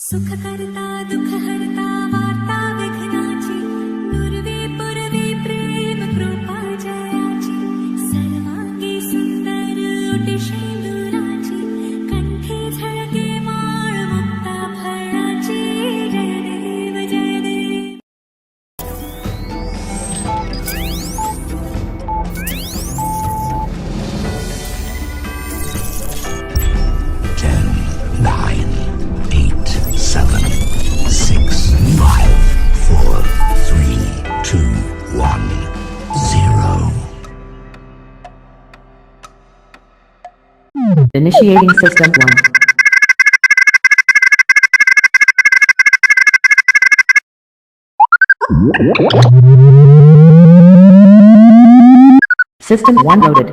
सुख करता दुख हरता वार्ता विघ्नाची नुरवी पुरवी प्रेम कृपा जयाची सर्वांगी सुंदर ओटी शेंदुराची कंठी झळके माळ मुक्ता फळाची जय देव जय देव. Initiating System 1. System 1 loaded.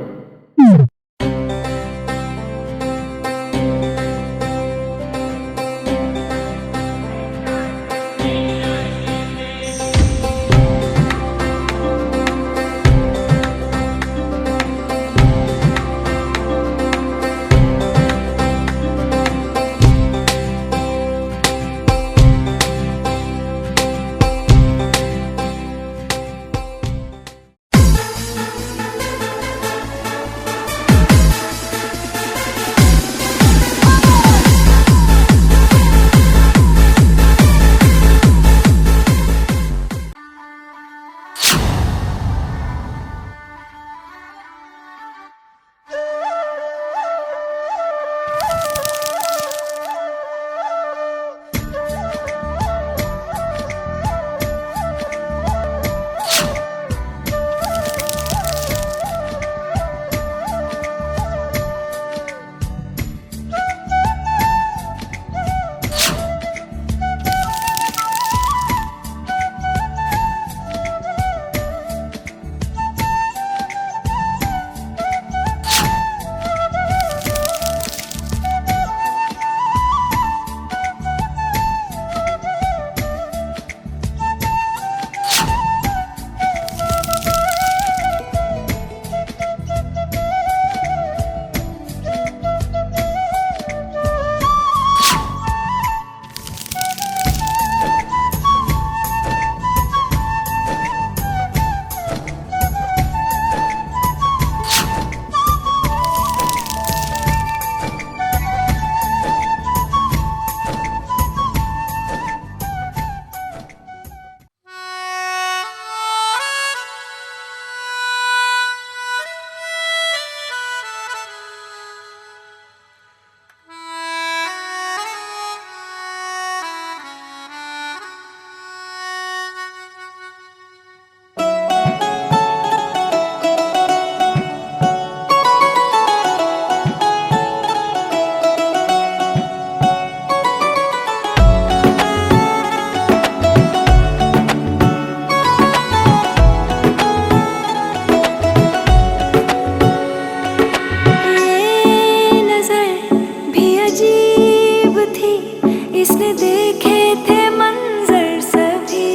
इसने देखे थे मंजर सभी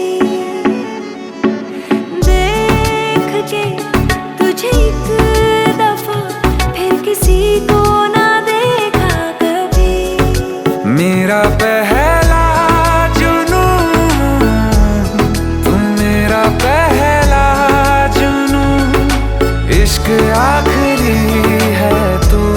देख के तुझे एक दफा फिर किसी को ना देखा कभी. मेरा पहला जुनून तुम मेरा पहला जुनून इश्क आखिरी है तू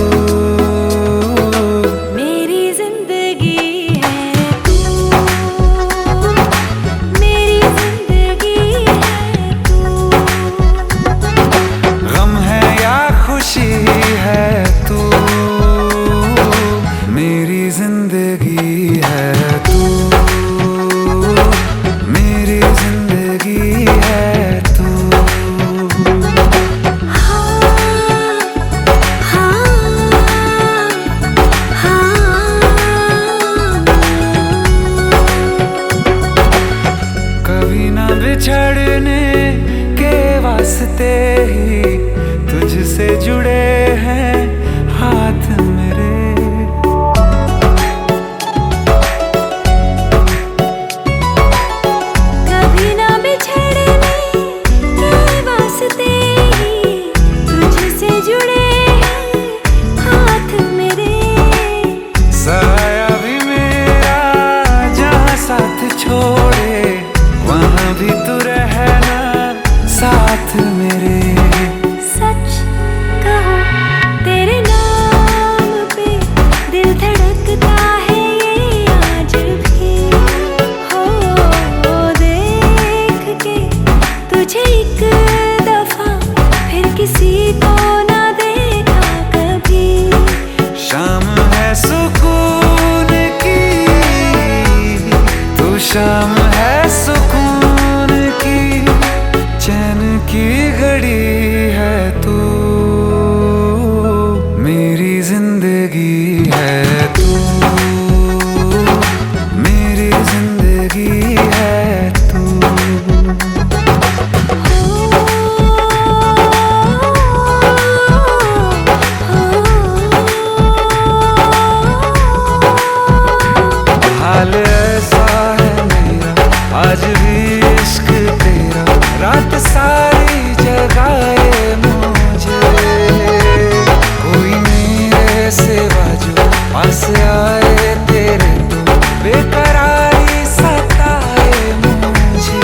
बिछड़ने के वास्ते ही तुझसे जुड़े हैं हाथ मेरे. कभी ना बिछड़ने के वास्ते ही तुझसे जुड़े हैं हाथ मेरे. साया भी मेरा हम है सुकून की, चैन की घड़ी है तू, मेरी जिंदगी है तू, मेरी जिंदगी है तू। हाल ऐसा है मेरा आज भी इश्क तेरा, रात सारी जगाए मुझे, कोई मेरे सिवा जो पास आए तेरे तो बेकरारी सताए मुझे।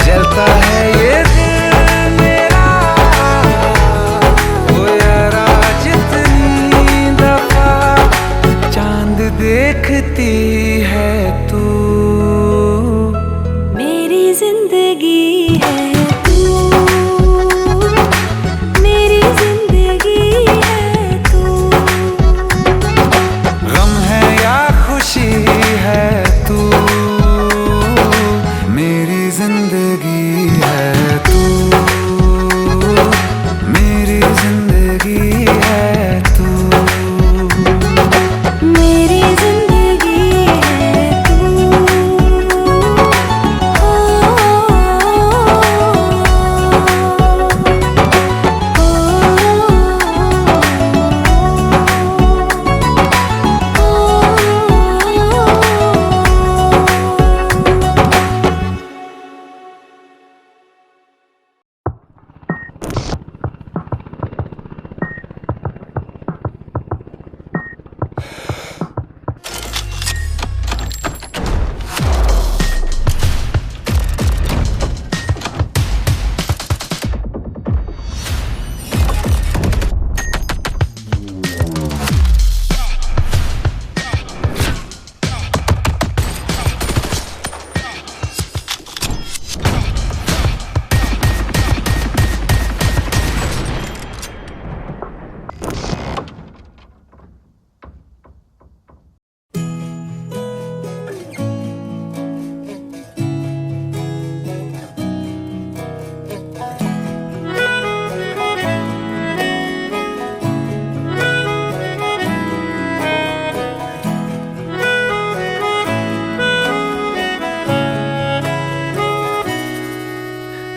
जलता है ये दिल मेरा, ओ यारा जितनी दफा चांद देखती है तू, मेरी जिंदगी है तू, मेरी जिंदगी है तू। गम है या खुशी है तू, मेरी जिंदगी है तू, मेरी जिंदगी है तू, मेरी जिंदगी है तू। ओ,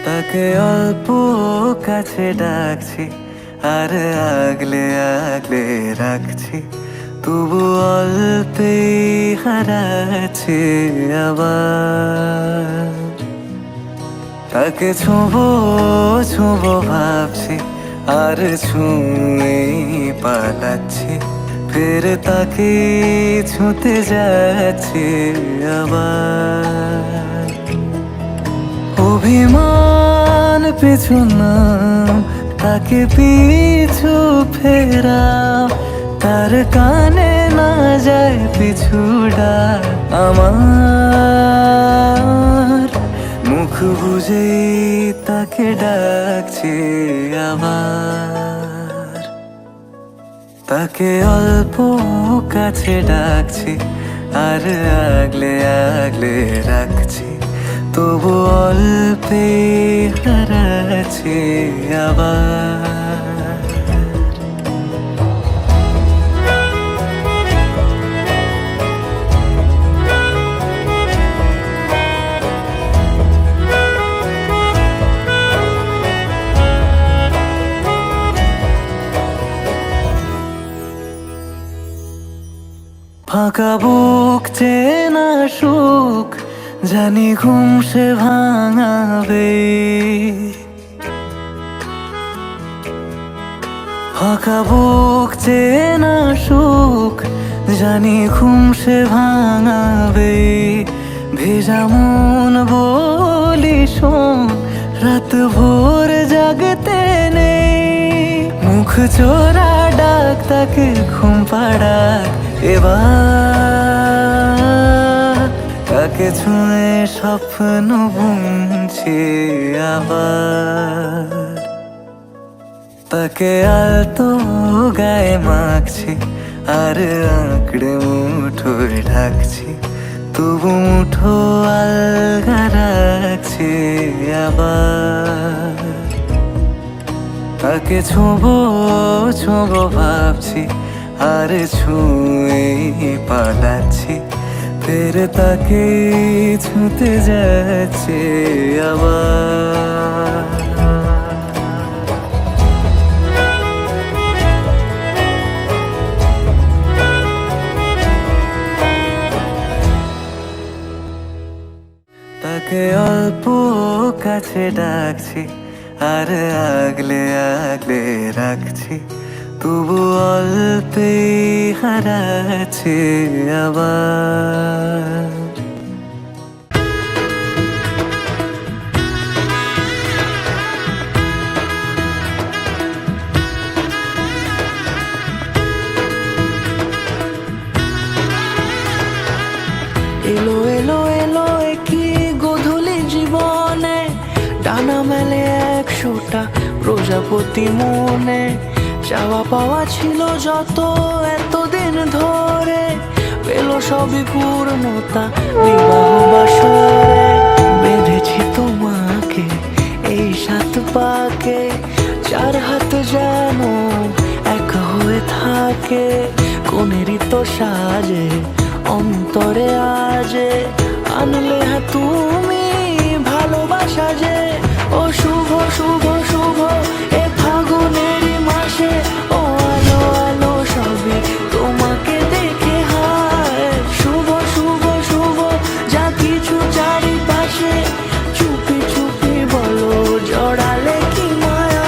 তাকে অল্প কাছে ডাকছি আর আগলে আগলে রাখছি, তবু অল্পে হারাচ্ছে আবার। তাকে ছোঁবো ছোঁবো ভাবছি আর ছুঁয়ে পালাচ্ছি, ফের তাকে ছুঁতে যাচ্ছে আবার। অভিমান পিছু নাম, তাকে পিছু ফেরাও, তার কানে না যায় পিছু ডাক আমার। মুখ বুঝেই তাকে ডাকছি আবার, তাকে অল্প কাছে ডাকছি আর আগলে আগলে রাখছি, তবু অল্পে হারাচ্ছি আবার। ফাঁকা বুক চেনা সুখ জানি ঘুম সে ভাঙাবে, ফাঁকা বুক চেনা সুখ জানি ঘুম সে ভাঙাবে। ভেজা মন বলি শোন, রাত ভোর জাগতে নেই, মুখ চোরা ডাক তাকে ঘুম পাড়াক এবার। তাকে ছুঁয়ে স্বপ্ন বুনছি আবার, তাকে আলতো গায়ে মাখছি আর আঁকড়ে মুঠোয় ঢাকছি, তবু মুঠো আলগা রাখছে আবার। তাকে ছোঁবো ছোঁবো ভাবছি, আর ছুঁয়ে পালাচ্ছি, ফের তাকে ছুঁতে যাচ্ছে আবার। তাকে অল্প কাছে ডাকছি, আর আগলে আগলে রাখছি, তবু অল্পে হারাচ্ছে আবার। এলো এলো এলো কি গোধূলি জীবনে, ডানা মেলে 100টা প্রজাপতি মনে। চাওয়া পাওয়া ছিল যত এতদিন ধরে, পেল সবই পূর্ণতা বিবাহ বাসরে। বেঁধেছি তোমাকে এই 7 পাকে, 4 হাত যেন এক হয়ে থাকে। কোনেরই তো সাজে অন্তরে আজে, আনলে হ্যাঁ তুমি ভালোবাসা যে। ও শুভ শুভ শুভ এ ফাগুনেরই মাসে, ও আলো আলো সবই তোমাকে দেখে হয়। শুভ শুভ শুভ যা কিছু চারিপাশে, চুপি চুপি বলো জড়ালে কি মায়া।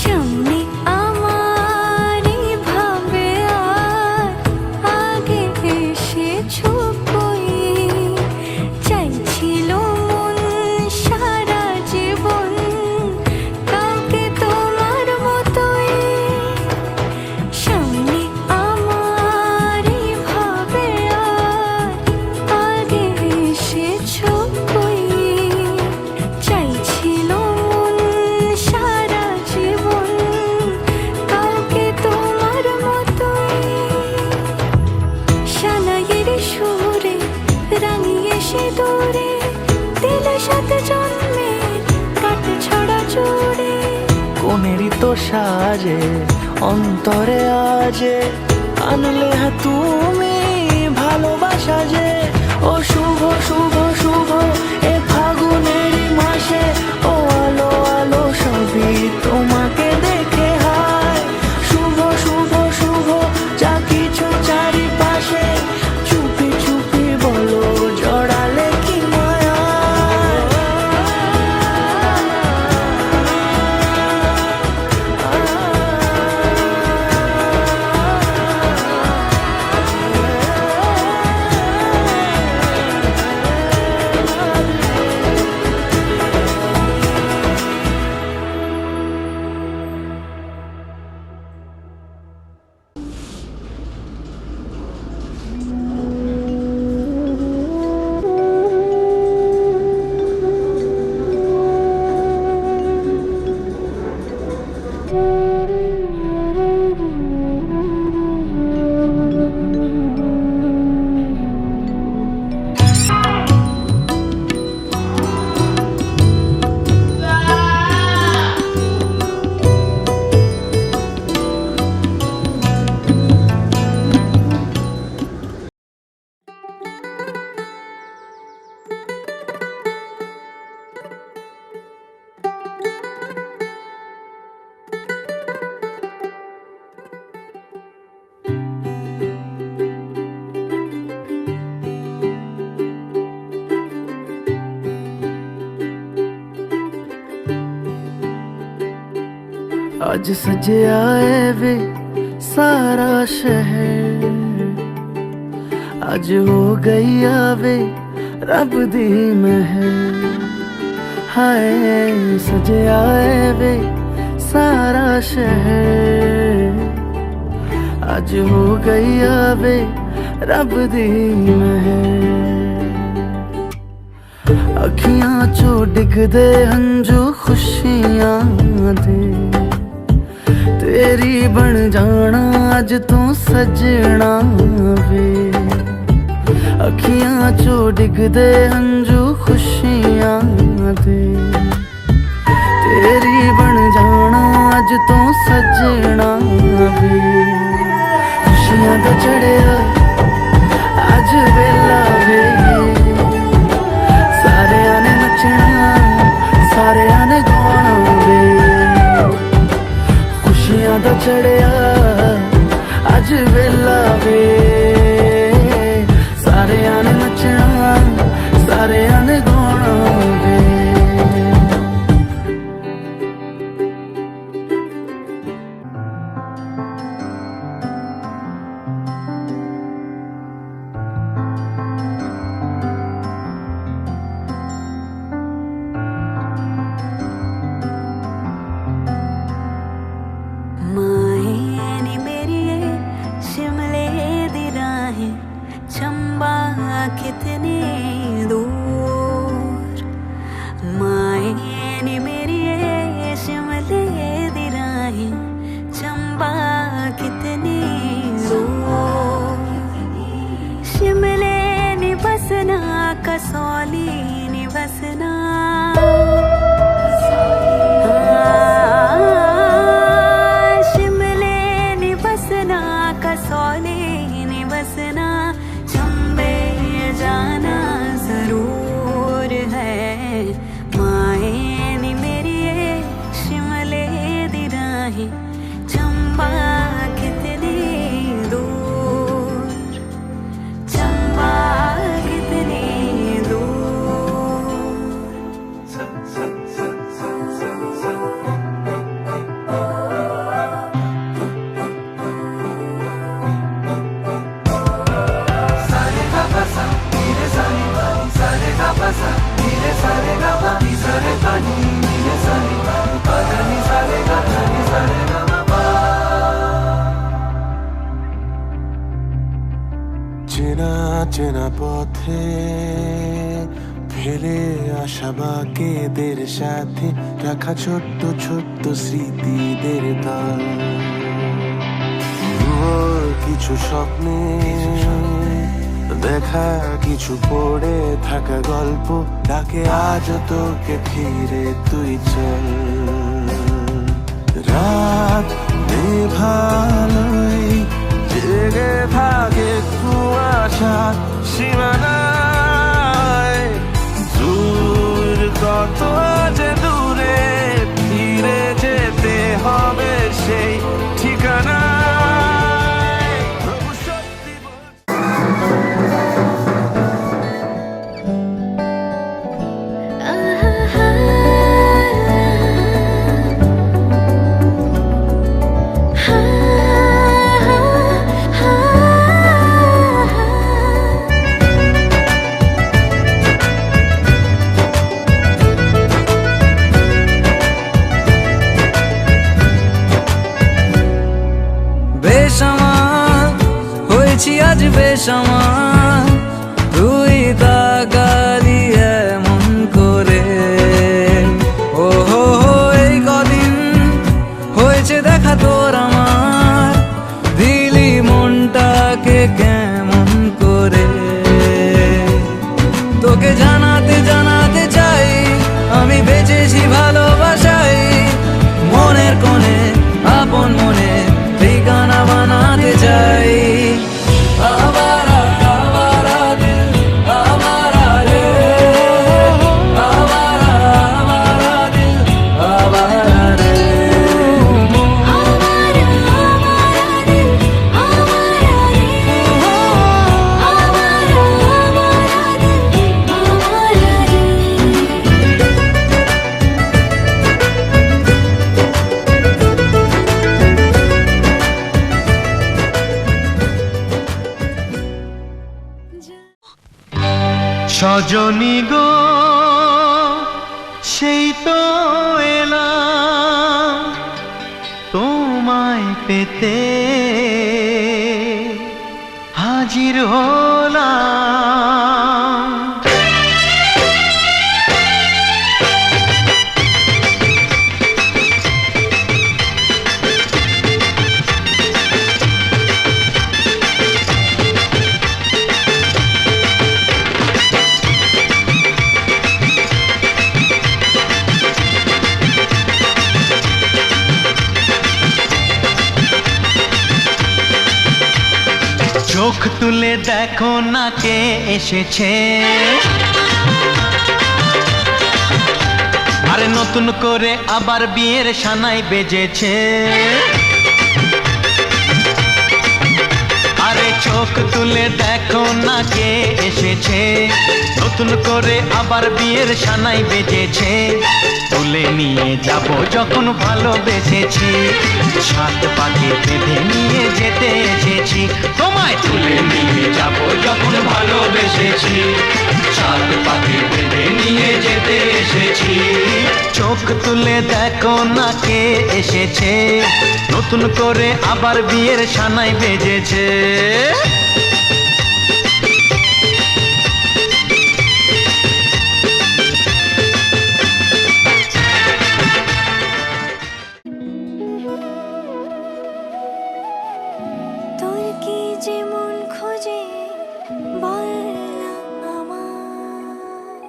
সামনে আমারই ভাবে আর আগে এসেছো কই। চাইছিল মন সারা জীবন কাউকে তোমার মতোই। সামনে আমারই ভাবে আর আগে এসেছো কই। চাইছিল মন সারা জীবন কাউকে তোমার মতোই। সানাইয়ের সুরে রাঙিয়ে সে দূরে, দিলে 7 জন্মের কাট ছড়া জোড়ে। কোনেরই তো সাজে অন্তরে আজে, আনলে হ্যাঁ তুমি ভালোবাসা যে। ও শুভ শুভ শুভ এ ফাগুনেরই মাসে, ও আলো আলো সবই তোমাকে দেখে হয়। শুভ শুভ শুভ যা কিছু চারিপাশে, চুপি চুপি বলো জড়ালে কি মায়া। ਅੱਜ ਸਜਿਆ ਏ ਵੇ सारा शहर अज हो गई आवे रब दी महर हाय सजे आए वे सारा शहर अज हो गई आवे रब दी महर अखियां चो डिगदे हंजू खुशियां दे तेरी बन जाना अज तू सजना वे अखियां चो डिगदे हंजू खुशियां दे तेरी बन जाना अज तू सजना वे खुशियां दा चढ़िया अज वेला वे सारेयां ने नचना सारेयां ने गाना वे खुशियां दा चढ़िया अज वेला वे सारेयां ने नचना सारेयां ने गाना वे कितने दूर मायने मेरी शिमले दी राहें चंबा कितने दूर शिमले नी बसना कसौली नी बसना शिमले नी बसना कसौली नी बसना जाना जरूर है मायने मेरी शिमले दी राहें चंबा कितने दूर चंबा कितने চেনা চেনা পথে ফেলে আসা বাকেদের সাথে রাখা ছোট্ট ছোট্ট স্মৃতিদের দল ভোর কিছু স্বপ্নে দেখা কিছু পড়ে থাকা গল্প ডাকে আজ তোকে ফিরে তুই চল রাত ভালোই জেগে থাকে কুয়াশা সীমানায় দূর কত যে দূরে ফিরে যেতে হবে সেই ঠিকানায় প্রভু সত্যি আজ বেসামাল তুই তাকালি এমন করে ও হো এই কদিন হয়েছে দেখা তোর আমার দিলি মনটাকে কেমন করে তোকে জানাতে জানাতে চাই আমি বেঁচেছি ভালোবাসাই মনের কোণে আপন মনে ঠিকানা বানাতে চাই আবার সজনী গো সেই তো এলাম তোমায় পেতে হাজির হলাম। চোখ তুলে দেখো না কে এসেছে, আরে নতুন করে আবার বিয়ের সানাই বেজেছে। আরে চোখ তুলে দেখো না কে এসেছে, নতুন করে আবার বিয়ের সানাই বেজেছে। তুলে নিয়ে যাব যখন ভালোবেসেছি, সাত পাকে বেঁধে নিয়ে যেতে এসেছি। তোমায় তুলে নিয়ে যাব যখন ভালোবেসেছি, সাত পাকে বেঁধে নিয়ে যেতে এসেছি। চোখ তুলে দেখো না কে এসেছে, নতুন করে আবার বিয়ের সানাই বেজেছে। তোর কি যে মন খোঁজে বল না আমায়,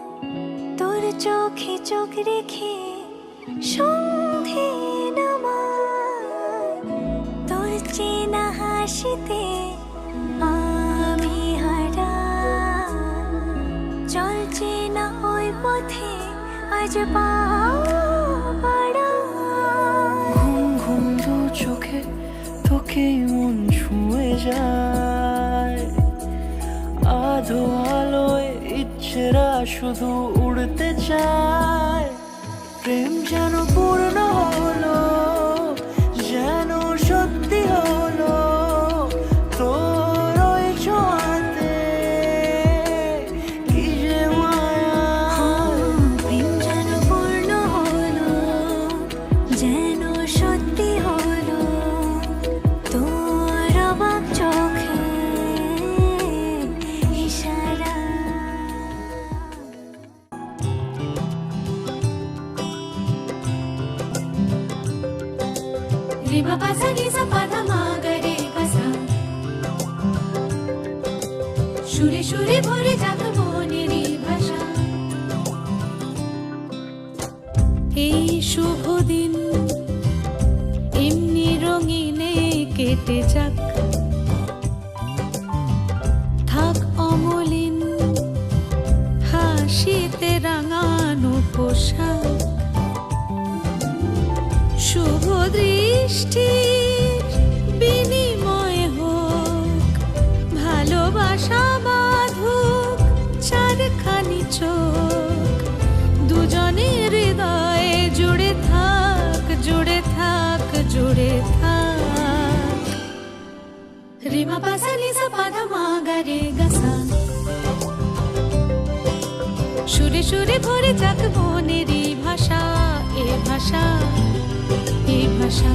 তোর চোখে চোখ রেখে সন্ধে নামায়। তোর চেনা হাসিতে আমি হারাই, চলছে না ওই পথে আজ পা বাড়াই। ঘুম ঘুম দু চোখে তোকে মন ছুঁয়ে যায়, আধো আলোয় ইচ্ছেরা শুধু উড়তে চায়। প্রেম যেন পূর্ণ হলো, যেন সত্যি হলো তোর ওই ছোঁয়াতে, কি যে মায়া। প্রেম যেন পূর্ণ হলো, যেন সত্যি হলো তোর অবাক চোখে ইশারা। রে বাবা সা নি সা পা ধা মা গা রে গা সা, সুরে সুরে ভরে যাক মনেরই ভাষা। এই শুভ দিন এমনি রঙিনে কেটে যাক, থাক অমলিন হাসিতে রাঙানো পোশাক। শুভ দৃষ্টির বিনিময় হোক, ভালোবাসা বাঁধুক চারখানি চোখ। দুজনের হৃদয়ে জুড়ে থাক, জুড়ে থাক, জুড়ে থাক। রে মা পা সা নি সা পা ধা মা গা রে গা সা, সুরে সুরে ভরে যাক মনেরই ভাষা। এ ভাষা, এ ভাষা।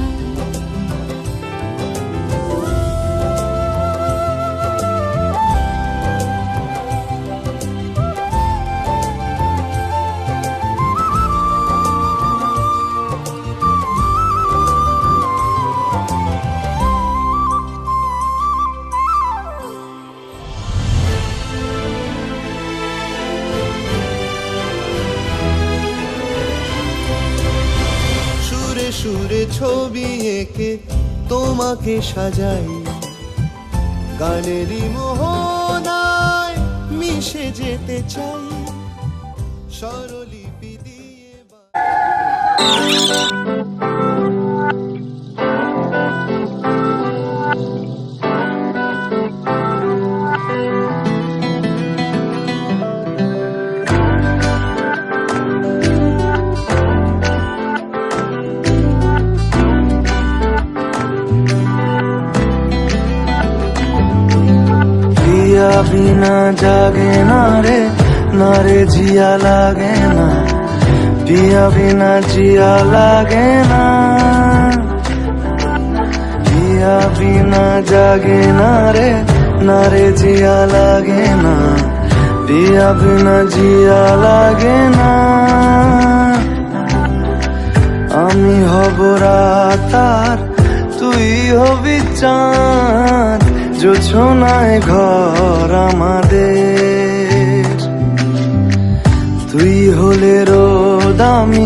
সুরে সুরে ছবি এঁকে তোমাকে সাজাই, গানেরই মোহনায় মিশে যেতে চাই। স্বরলিপি দিয়ে বিনা জাগে না রে না রে জিয়া লাগে না, পিয়া বিনা জিয়া লাগে না, পিয়া বিনা জাগে না রে, না রে জিয়া লাগে না, পিয়া বিনা জিয়া লাগে না। আমি হব রাত আর তুই হবি চাঁদ, জোছনায় ঘর আমাদের। তুই হলে রোদ আমি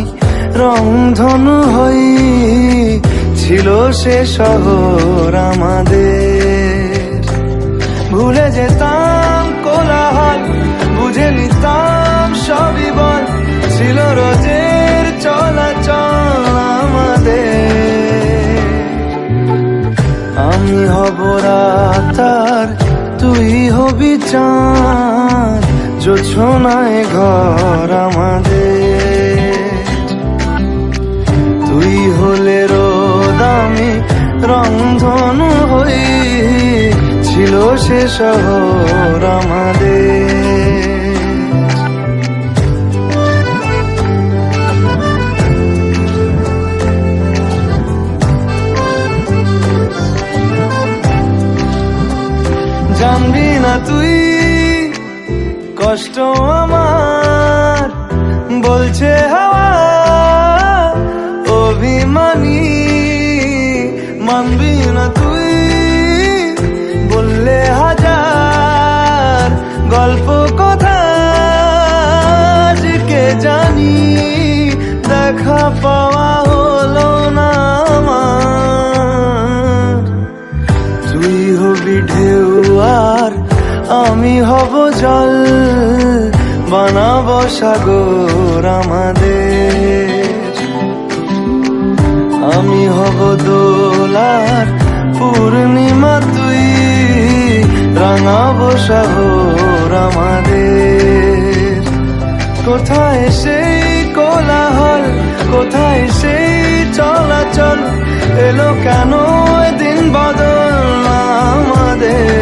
রংধনু হই, ছিল সে শহর আমাদের। ভুলে যেতাম কোলাহল, বুঝে নিতাম সবই বল, ছিল রোজের চলাচল আমাদের। আমি হব রাত আর তুই হবি চাঁদ, জোছনায় ঘর আমাদের। তুই হলে রোদ আমি রংধনু হই, ছিল সে শহর আমাদের। জানবি না তুই কষ্ট আমার, বলছে হাওয়া অভিমানী। মানবি না তুই বললে হাজার গল্প কথা, কে জানি দেখা পাওয়া হলো না আমার। তুই হবি ঢেউ আর আমি হব জল, বানাবো সাগর আমাদের। আমি হব দোলার পূর্ণিমা, তুই রাঙাবো শহর আমাদের। কোথায় সেই কোলাহল, কোথায় সেই চলাচল, এলো কেন দিন বদল আমাদের।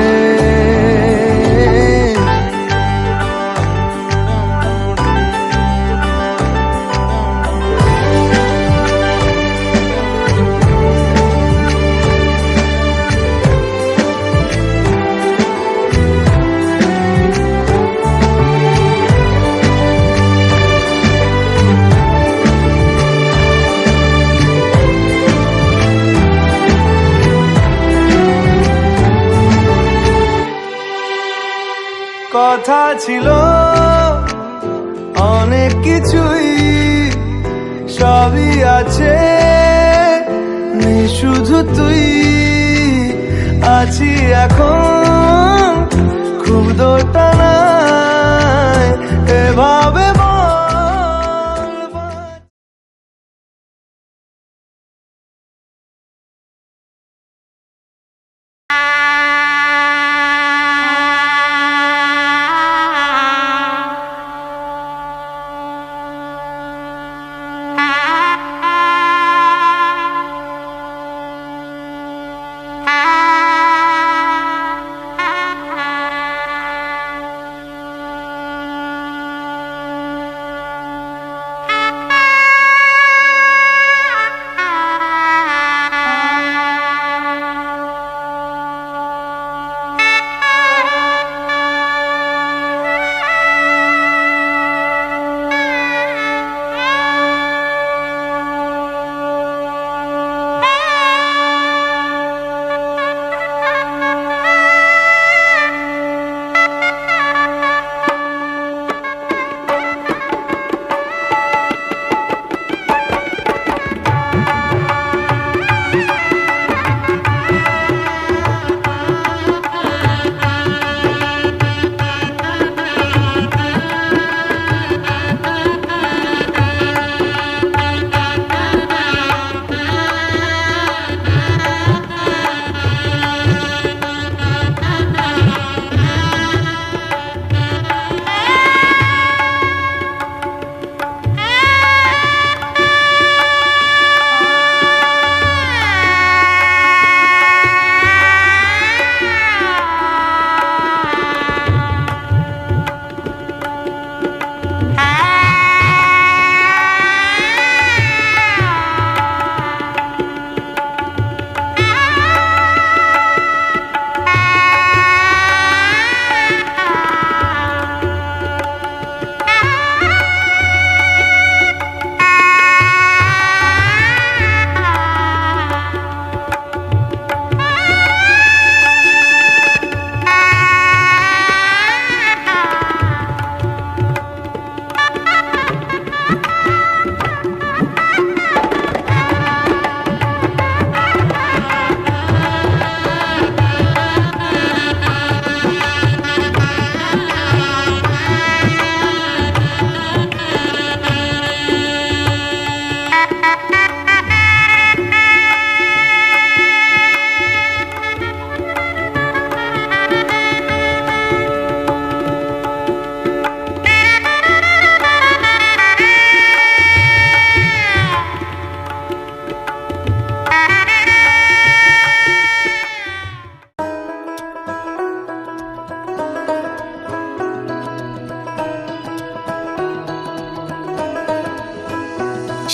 কথা ছিল অনেক কিছুই, সবই আছে নেই শুধু তুই। আছি এখন খুব দোটানায়, এভাবে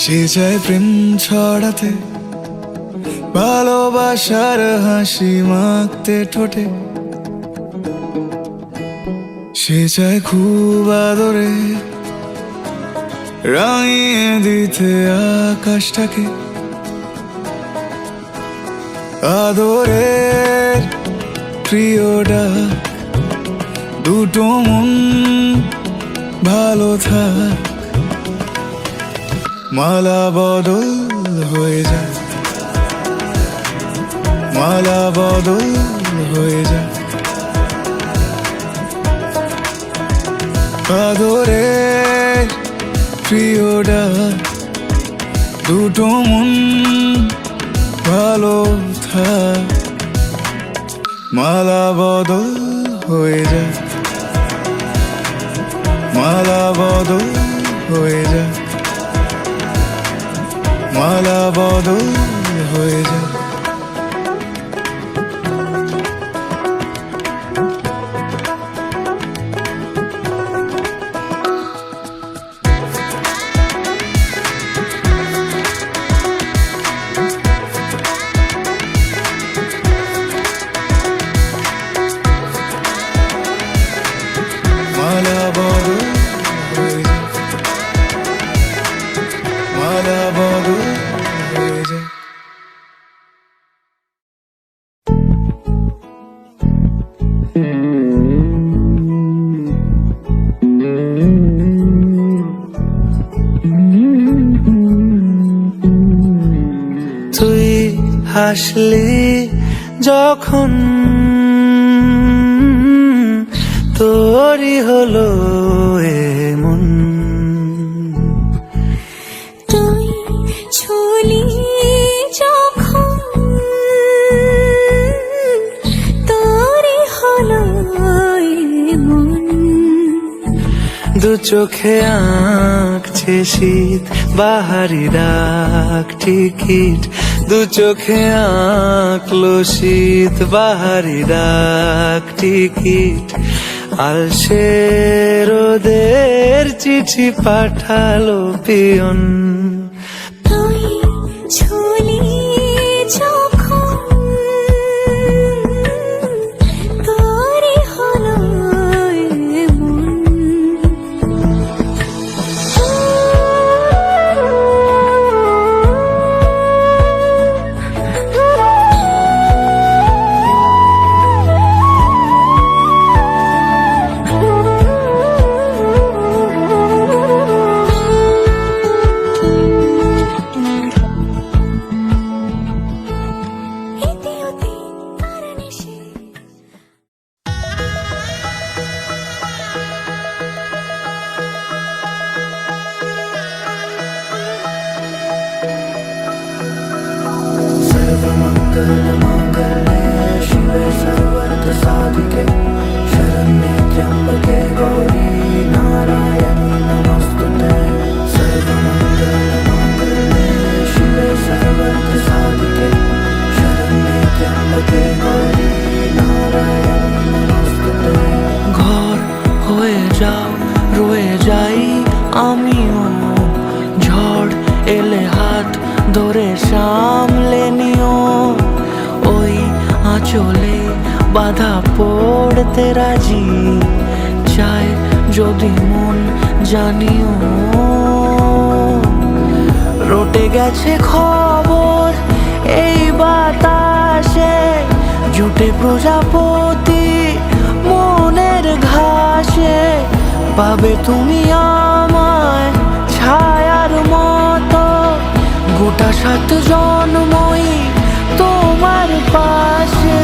সে চায় প্রেম ছড়াতে, ভালোবাসার হাসি মাখতে ঠোঁটে। সে চায় খুব আদরে রাঙিয়ে দিতে আকাশটাকে। আদরের প্রিয় ডাক, দুটো মন ভালো থাক। মালা বদল হয়ে যায়, মালা বদল হয়ে যায়। আদরের প্রিয় ডাক, দুটো মন ভালো থাক। মালা বদল হয়ে যায়, মালা বদল হয়ে যায়, মালা বদল হয়ে যায়। মালা বদল হয়ে যায়, মালা বদল হয়ে যায়। তুই হাসলি যখন তোরই হলো এমন। তুই ছুলি যখন তোরই হলো মন। দু চোখে আঁকছে শীত বাহারি ডাক টিকিট। দু চোখে আঁকলো শীত বাহারি ডাক টিকিট। আলসে রোদের চিঠি পাঠালো পিয়ন। তুই ছুলি যখন তোরই হলো মন। ঘর হয়ে যাও, রয়ে যাই আমিও। ঝড় এলে হাত ধরে সামলে নিও। ওই আঁচলে বাধা পড়তে রাজি, চাই যদি মন জানিও। রটে গেছে খবর এই বাতাসে, জুটে প্রজাপতি মনের ঘাসে। পাবে তুমি আমায় ছায়ার মতো, গোটা 7 জন্মই তোমার পাশে।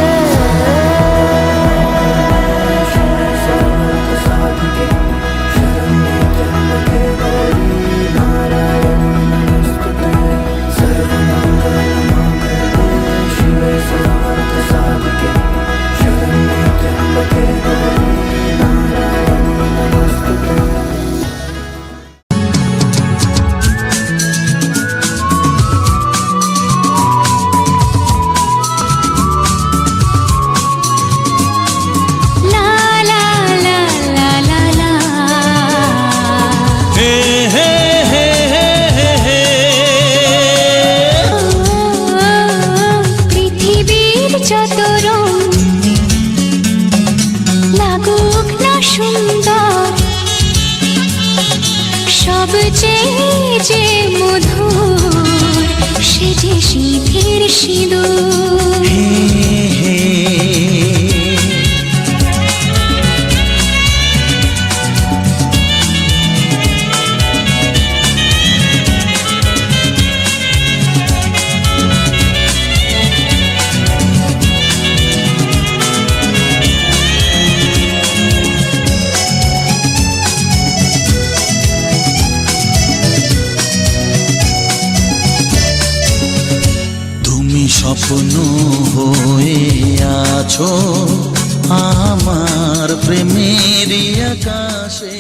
সুন্দর সবচেয়ে যে মধুর সে যে শীতের সিঁদুর স্বপ্ন হয়ে আছো আমার প্রেমের আকাশে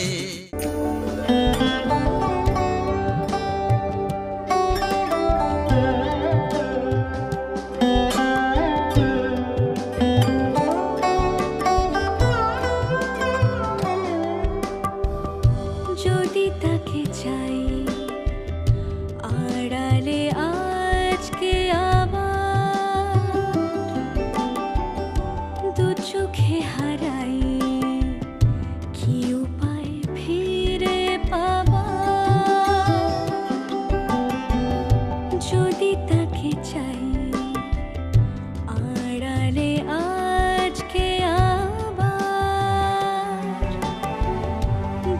যদি তাকে চাই আড়ালে আজকে দু চোখে হারাই কি উপায় ফিরে পাবা যদি তাকে চাই আড়ালে আজকে আবার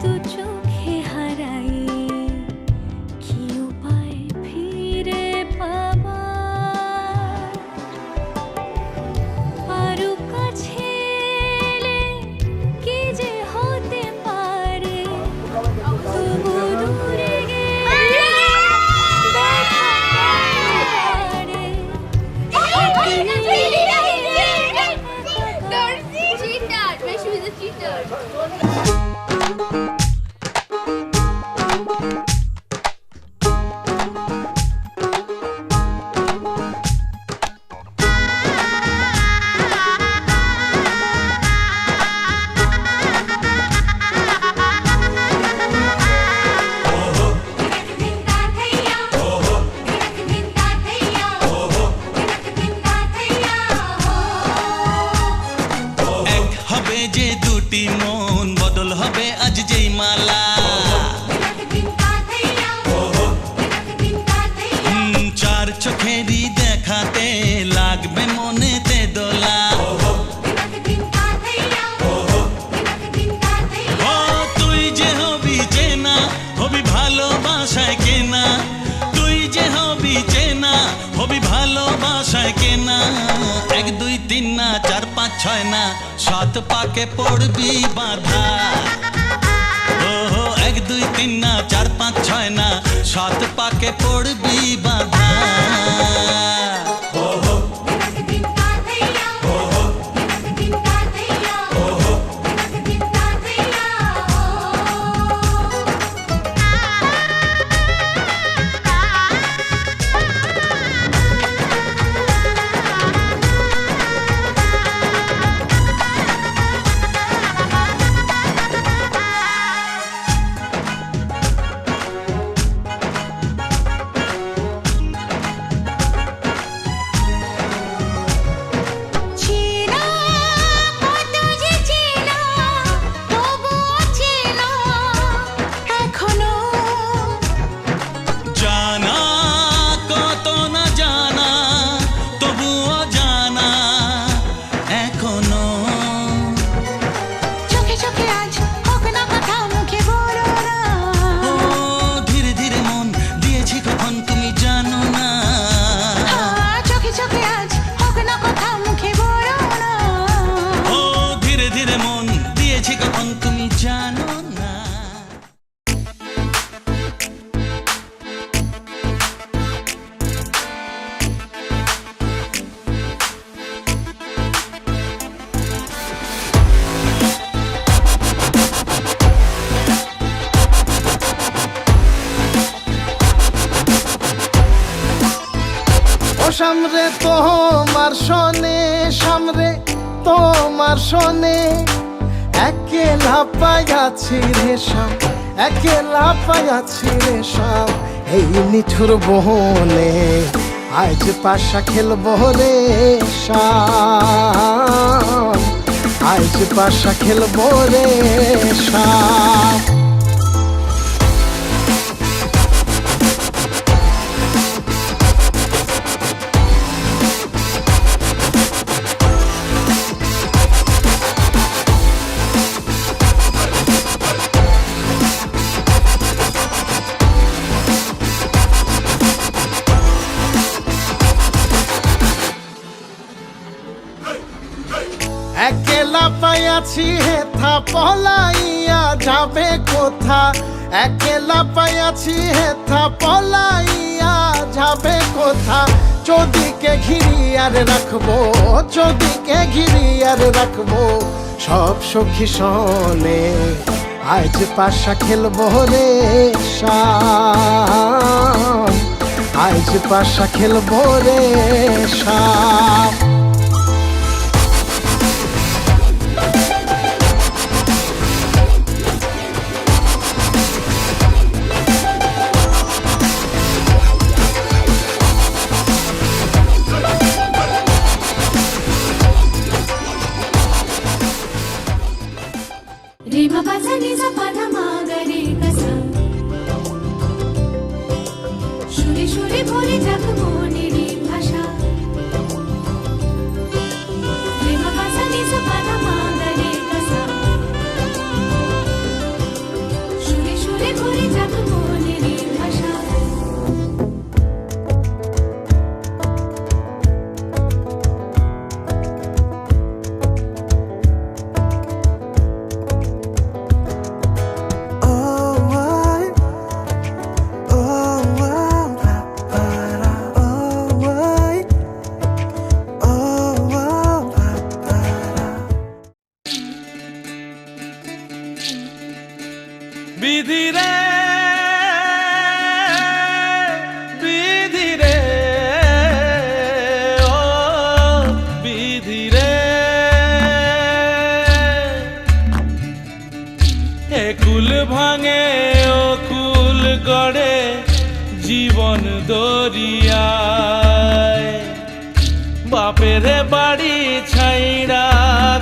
দু চোখে হারাই কি উপায় ফিরে পাবা যে দুটি মন বদল হবে আজ যেই মালা চার চোখেরই দেখাতে লাগবে মনেতে দোলা ও তুই যে হবি চেনা হবি ভালোবাসায় কেনা তুই যে হবি চেনা হবি ভালোবাসায় কেনা 1 2 3 না 4 5 6 না 7 পাকে পড়বি বাঁধা ও 1 2 3 না 4 5 6 না 7 পাকে পড়বি বাঁধা সামরে তোমার শোনে সামরে তোমার শোনে একলা পাইয়াছি রে শাম একলা পাইয়াছি রে শাম এই নিঠুর বহনে আজ পাশা খেলবো রে শাম আজ পাশা খেলবো রে সাপ। একলা পাইয়াছি হেথা পলাইয়া যাবে কোথা, একলা পাইয়াছি হেথা পলাইয়া যাবে কোথা। চৌদিকে ঘিরিয়ার রাখবো, চৌদিকে ঘিরিয়ার রাখবো সব সখী শোনে, আজ পাশা খেলবো রে শাম, আজ পাশা খেলবো রে শাম। रे म प ध नि सा प ध म ग रे ग सा, সুরে সুরে ভরে যাক মনেরই ভাষা। রে ম প ध नि सा प ध म ग রে গ সা, সুরে সুরে ভরে যাক মনেরই ভাষা। বিধি রে বিধি রে ও বিধি রে, এ কুল ভাঙে ও কুল গড়ে জীবন দরিয়ায়, বাপের বাড়ি ছাইড়া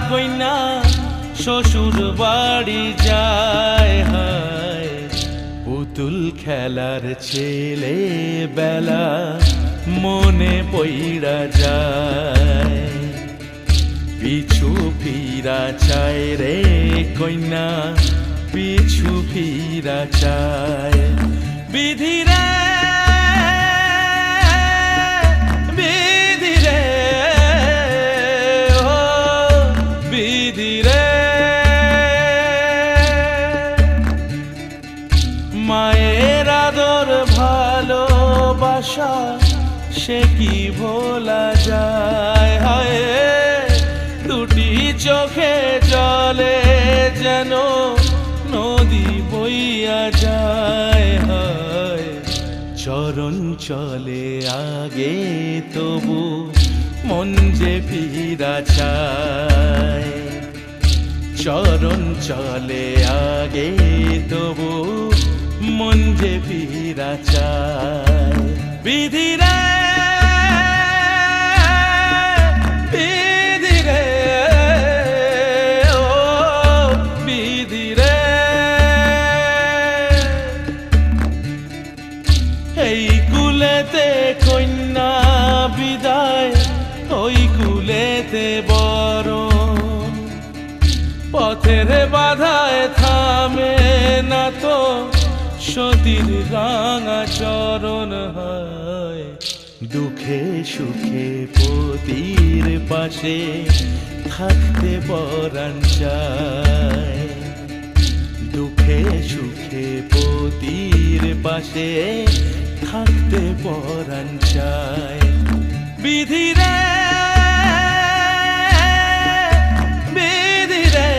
কইনা শ্বশুর বাড়ি যায়, হায় পুতুল খেলার ছেলে বেলা মনে পইড়া যায়, পিছু ফিরা চায় রে কইনা পিছু ফিরা চায়। বিধি রে বিধি রে ও বিধি রে, মায়ের আদর ভালোবাসা সে কি ভোলা যায়, হায় দুটি চোখে জলে যেন নদী বইয়া যায়, হায় চরণ চলে আগে তবু মন যে ফিরা চায়, চরণ চলে আগে তবু মন যে ফিরা চায়। বিধি রে বিধি রে ও বিধি রে, এই কুলেতে কন্যা বিদায়, ওই কুলেতে বরণ, পথের বাধায় থামে না তো সতীর রাঙা চরণ, হয় দুঃখে সুখে পতির পাশে থাকতে পরাণ চায়, দুঃখে সুখে পতির পাশে থাকতে পরাণ চায়। বিধি রে বিধি রে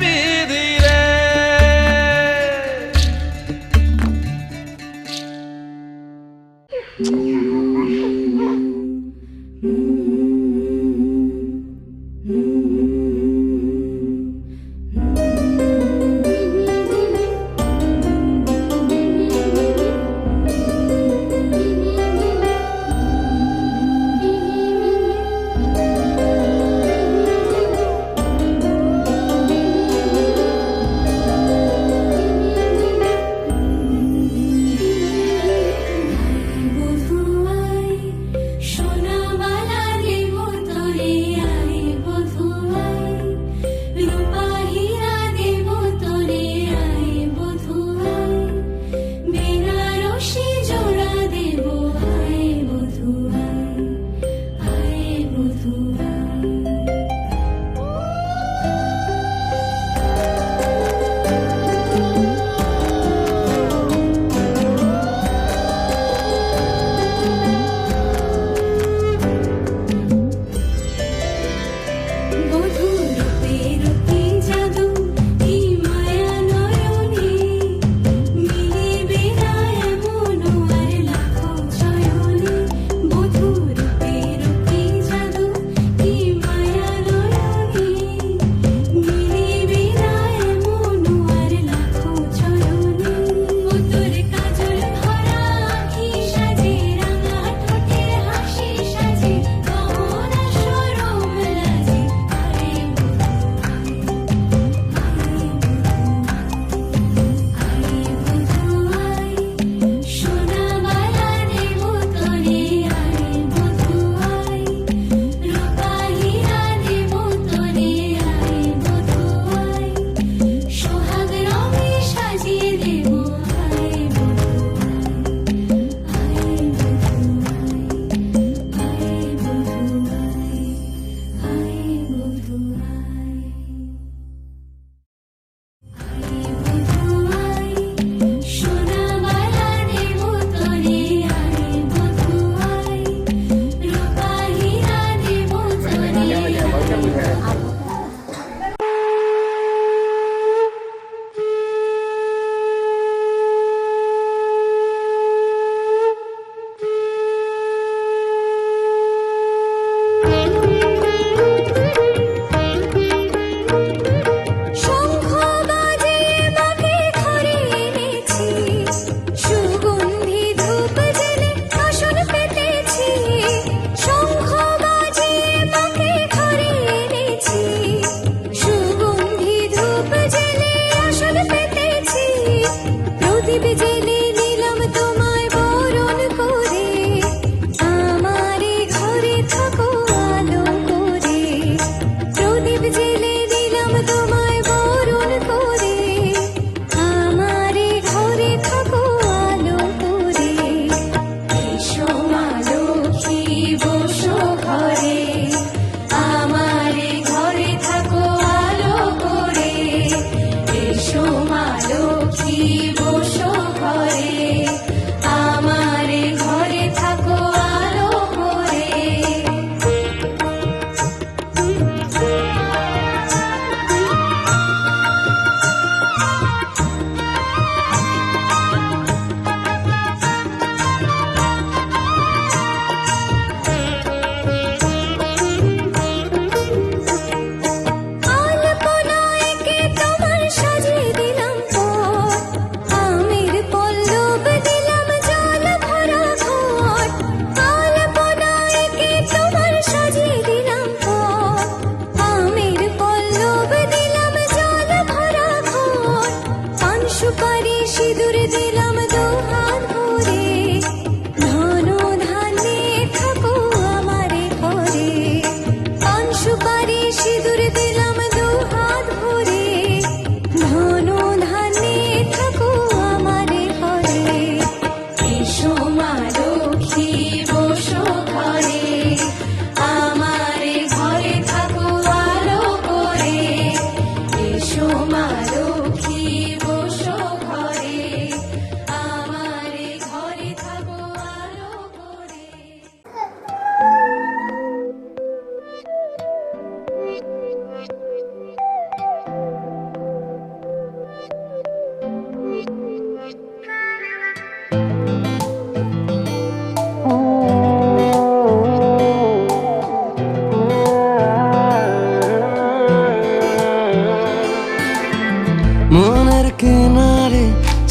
বিধি রে,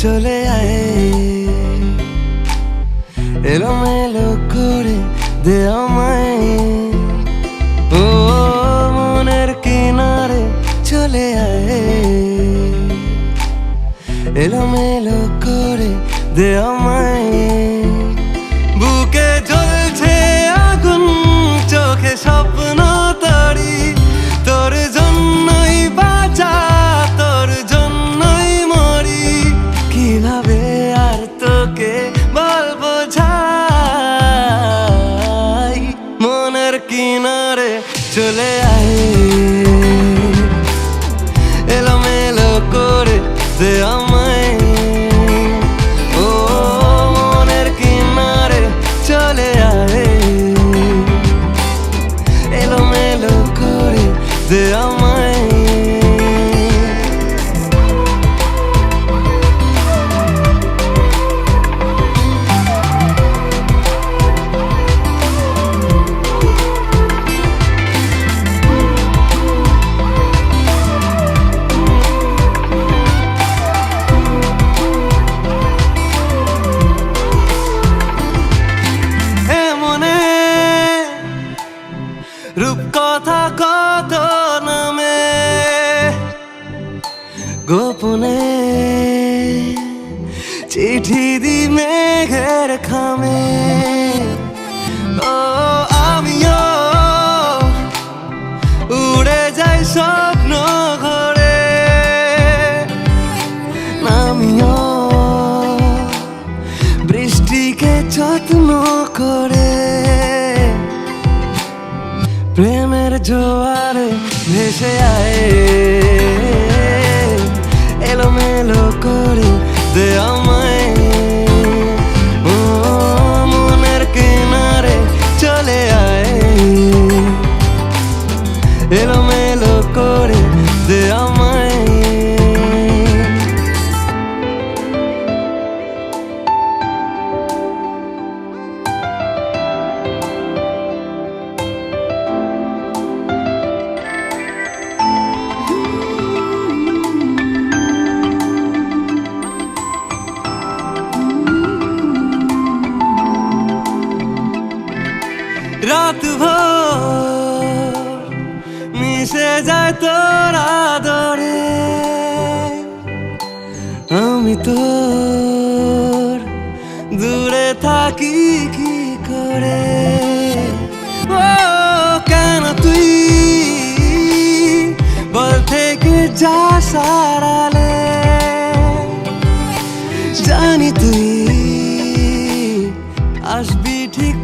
চলে আয় এলোমেলো করে দে আমায় ও মনের কিনারে চলে আয় এলোমেলো করে দে আমায় বুকে জ্বলছে আগুন চোখে স্বপ্ন তরি তোর জন্যই বাঁচা তোর জন্যই মরি কিভাবে আর তোকে বলবো যাই মনের কিনারে চলে আয় এলোমেলো করে দে আমায় ও মনের দে আমায়। রূপকথা কত নামে গোপনে চিঠি দি মেঘের খামে। ও আমিও উড়ে যাই স্বপ্ন ঘরে, আমিও বৃষ্টিকে যত্ন করে। প্রেমের জোয়ারে ভেসে আয় এলোমেলো করে দে আমায়। ও মনের কিনারে চলে আয় এলোমেলো করে দে আমায়। রাত ভোর মিশে যায় তোর আদরে, আমি তোর দূরে থাকি কি করে। ও কেন তুই বল থেকে যা সারালে, জানি তুই আসবি ঠিক